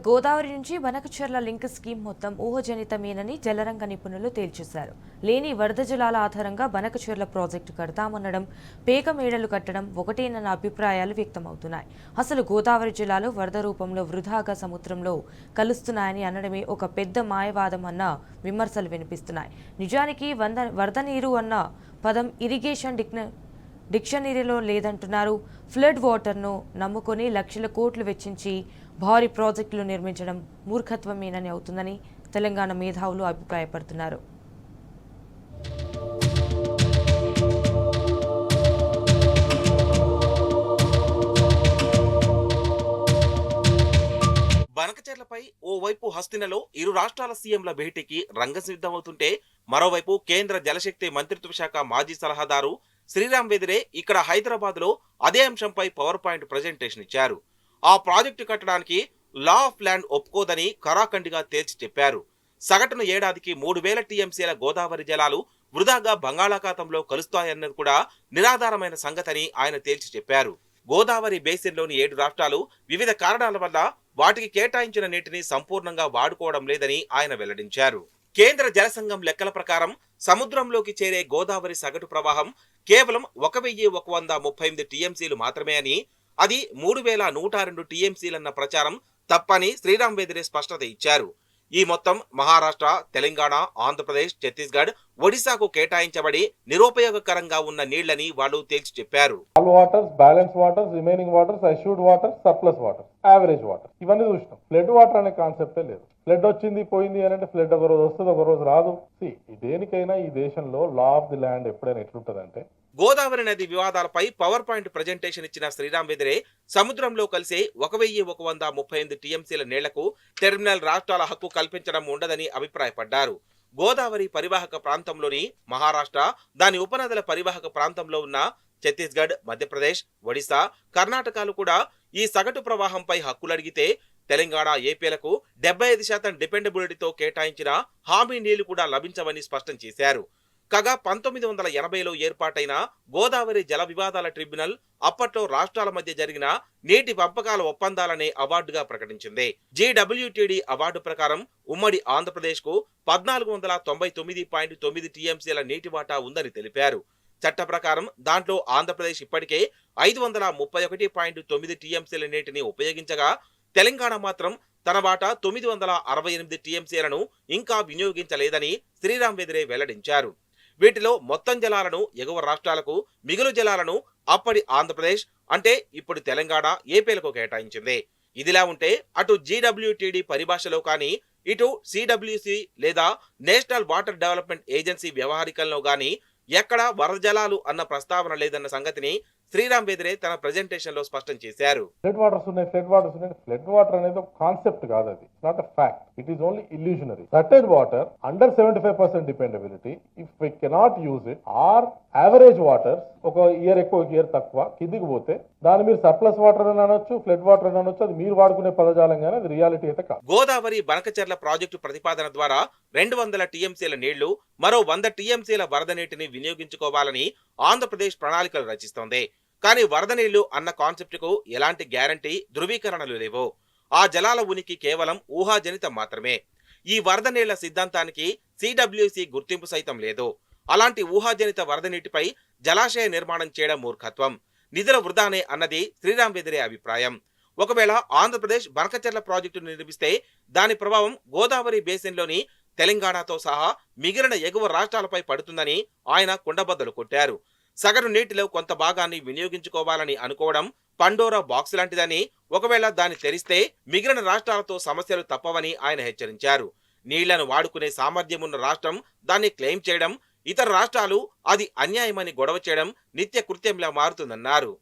గోదావరి నుంచి Banakacherla link scheme మొత్తం ఊహజనితమేనని జలరంగ నిపుణులు తేల్చేశారు. లేని వరద జలాల ఆధారంగా బనకచెర్ల ప్రాజెక్టు కడతామనడం, పేక మేడలు కట్టడం ఒకటేనన్న అభిప్రాయాలు వ్యక్తమవుతున్నాయి. అసలు గోదావరి జలాలు వరద రూపంలో వృధాగా సముద్రంలో కలుస్తున్నాయని అనడమే ఒక పెద్ద మాయవాదం అన్న విమర్శలు వినిపిస్తున్నాయి. నిజానికి వరద నీరు అన్న పదం ఇరిగేషన్ డిక్షనరీలో లేదంటున్నారు. ఫ్లడ్ వాటర్ను నమ్ముకొని లక్షల కోట్లు వెచ్చించి భారీ ప్రాజెక్టులు నిర్మించడం మూర్ఖత్వమేనని అవుతుందని తెలంగాణ మేధావులు అభిప్రాయపడుతున్నారు. బనకచెర్లపై ఓవైపు హస్తినలో ఇరు రాష్ట్రాల సీఎంల భేటీకి రంగసిద్ధమవుతుంటే, మరోవైపు కేంద్ర జలశక్తి మంత్రిత్వ శాఖ మాజీ సలహాదారు శ్రీరామ్ వెదిరే ఇక్కడ హైదరాబాద్ లో అదే అంశంపై పవర్ పాయింట్ ప్రజెంటేషన్ ఇచ్చారు. ఆ ప్రాజెక్టు కట్టడానికి లా ఆఫ్ ల్యాండ్ ఒప్పుకోదని కరాఖండిగా తేల్చి చెప్పారు. సగటున ఏడాదికి 3000 టీఎంసీల గోదావరి జలాలు వృధాగా బంగాళాఖాతంలో కలుస్తాయన్నది కూడా నిరాధారమైన సంగతని ఆయన తేల్చి చెప్పారు. గోదావరి బేసిన్లోని 7 రాష్ట్రాలు వివిధ కారణాల వల్ల వాటికి కేటాయించిన నీటిని సంపూర్ణంగా వాడుకోవడం లేదని ఆయన వెల్లడించారు. కేంద్ర జలసంఘం లెక్కల ప్రకారం సముద్రంలోకి చేరే గోదావరి సగటు ప్రవాహం కేవలం 1138 టీఎంసీలు మాత్రమే అని, అది 3102 టీఎంసీలన్న ప్రచారం తప్పని శ్రీరామ్ వెదిరే స్పష్టత ఇచ్చారు. ఈ మొత్తం మహారాష్ట్ర, తెలంగాణ, ఆంధ్రప్రదేశ్, ఛత్తీస్గఢ్, ఒడిశాకు కేటాయించబడి నిరుపయోగకరంగా ఉన్న నీళ్లని వాళ్ళు తేల్చి చెప్పారు. All waters, balance waters, remaining waters, assured waters, surplus water, average water, ఇవన్నీ చూసినాం. ఫ్లడ్ వాటర్ అనే కాన్సెప్టే లేదు. ఫ్లడ్ వచ్చింది పోయింది అని అంటే ఫ్లడ్ ఒక రోజు వస్తుంది, ఒక రోజు రాదు. దేనికైనా ఈ దేశంలో లా ఆఫ్ ది ల్యాండ్ ఎప్పుడైనా ఎట్లుంటదంటే, గోదావరి నది వివాదాలపై పవర్ పాయింట్ ప్రజెంటేషన్ ఇచ్చిన శ్రీరామ్ వెదిరే సముద్రంలో కలిసే 1138 టీఎంసీల నీళ్లకు టెర్మినల్ రాష్ట్రాల హక్కు కల్పించడం ఉండదని అభిప్రాయపడ్డారు. గోదావరి పరివాహక ప్రాంతంలోని మహారాష్ట్ర, దాని ఉపనదుల పరివాహక ప్రాంతంలో ఉన్న ఛత్తీస్గఢ్, మధ్యప్రదేశ్, ఒడిశా, కర్ణాటకలు కూడా ఈ సగటు ప్రవాహంపై హక్కులడిగితే తెలంగాణ, ఏపీలకు 75% డిపెండబిలిటీతో కేటాయించిన హామీ నీళ్లు కూడా లభించవని స్పష్టం చేశారు. కాగా 1980లో ఏర్పాటైన గోదావరి జల వివాదాల ట్రిబ్యునల్ అప్పట్లో రాష్ట్రాల మధ్య జరిగిన నీటి పంపకాల ఒప్పందాలనే అవార్డుగా ప్రకటించింది. GWTD అవార్డు ప్రకారం ఉమ్మడి ఆంధ్రప్రదేశ్ కు 1499.9 టీఎంసీల నీటి వాటా ఉందని తెలిపారు. చట్ట ప్రకారం దాంట్లో ఆంధ్రప్రదేశ్ ఇప్పటికే 531.9 టీఎంసీల నీటిని ఉపయోగించగా, తెలంగాణ మాత్రం తన వాటా 968 టీఎంసీలను ఇంకా వినియోగించలేదని శ్రీరామ్ వెదిరే వెల్లడించారు. వీటిలో మొత్తం జలాలను ఎగువ రాష్ట్రాలకు, మిగులు జలాలను అప్పటి ఆంధ్రప్రదేశ్ అంటే ఇప్పుడు తెలంగాణ, ఏపీలకు కేటాయించింది. ఇదిలా ఉంటే అటు GWTD పరిభాషలో కానీ, ఇటు CWC లేదా నేషనల్ వాటర్ డెవలప్మెంట్ ఏజెన్సీ వ్యవహారికల్లో గానీ ఎక్కడా వరద జలాలు అన్న ప్రస్తావన లేదన్న సంగతిని శ్రీరామ్ వెదిరే తన ప్రెజెంటేషన్ లో స్పష్టం చేశారు. ఫ్లడ్ వాటర్స్ ఉన్నాయి, ఫ్లడ్ వాటర్ అనేది ఒక కాన్సెప్ట్ కాదు, అది not a fact. It is only illusionary. Certain water under 75% dependability, if we cannot use it, or average water ఒక ఇయర్ ఎక్కువ, ఒక ఇయర్ తక్కువ కిందికి పోతే దాన్ని మీరు సర్ప్లస్ వాటర్ అని అనొచ్చు, ఫ్లడ్ వాటర్ అని అనొచ్చు. అది మీరు వాడుకునే పదజాలం కానీ అది రియాలిటీ అయితే కాదు. గోదావరి బనకచెర్ల ప్రాజెక్టు ప్రతిపాదన ద్వారా 200 టీఎంసీల నీళ్లు, మరో 100 టీఎంసీల వరద నీటిని వినియోగించుకోవాలని ఆంధ్రప్రదేశ్ ప్రణాళికలు రచిస్తోంది. కానీ వరద నీళ్లు అన్న కాన్సెప్ట్ కు ఎలాంటి గ్యారంటీ, ధృవీకరణలు లేవు. ఆ జలాల ఉనికి కేవలం ఊహాజనితం మాత్రమే. ఈ వరద నీళ్ల సిద్ధాంతానికి CWC గుర్తింపు సైతం లేదు. అలాంటి ఊహాజనిత వరద నీటిపై జలాశయ నిర్మాణం చేయడం మూర్ఖత్వం, నిధుల వృధానే అన్నది శ్రీరామ్ వెదిరే అభిప్రాయం. ఒకవేళ ఆంధ్రప్రదేశ్ బనకచెర్ల ప్రాజెక్టును నిర్మిస్తే దాని ప్రభావం గోదావరి బేసిన్లోని తెలంగాణతో సహా మిగిలిన ఎగువ రాష్ట్రాలపై పడుతుందని ఆయన కుండబద్దలు కొట్టారు. సగటు నీటిలో కొంత భాగాన్ని వినియోగించుకోవాలని అనుకోవడం పండోరా బాక్స్ లాంటిదని, ఒకవేళ దాన్ని తెరిస్తే మిగిలిన రాష్ట్రాలతో సమస్యలు తప్పవని ఆయన హెచ్చరించారు. నీళ్లను వాడుకునే సామర్థ్యం ఉన్న రాష్ట్రం దాన్ని క్లెయిమ్ చేయడం, ఇతర రాష్ట్రాలు అది అన్యాయమని గొడవ చేయడం నిత్య కృత్యంలా మారుతుందన్నారు.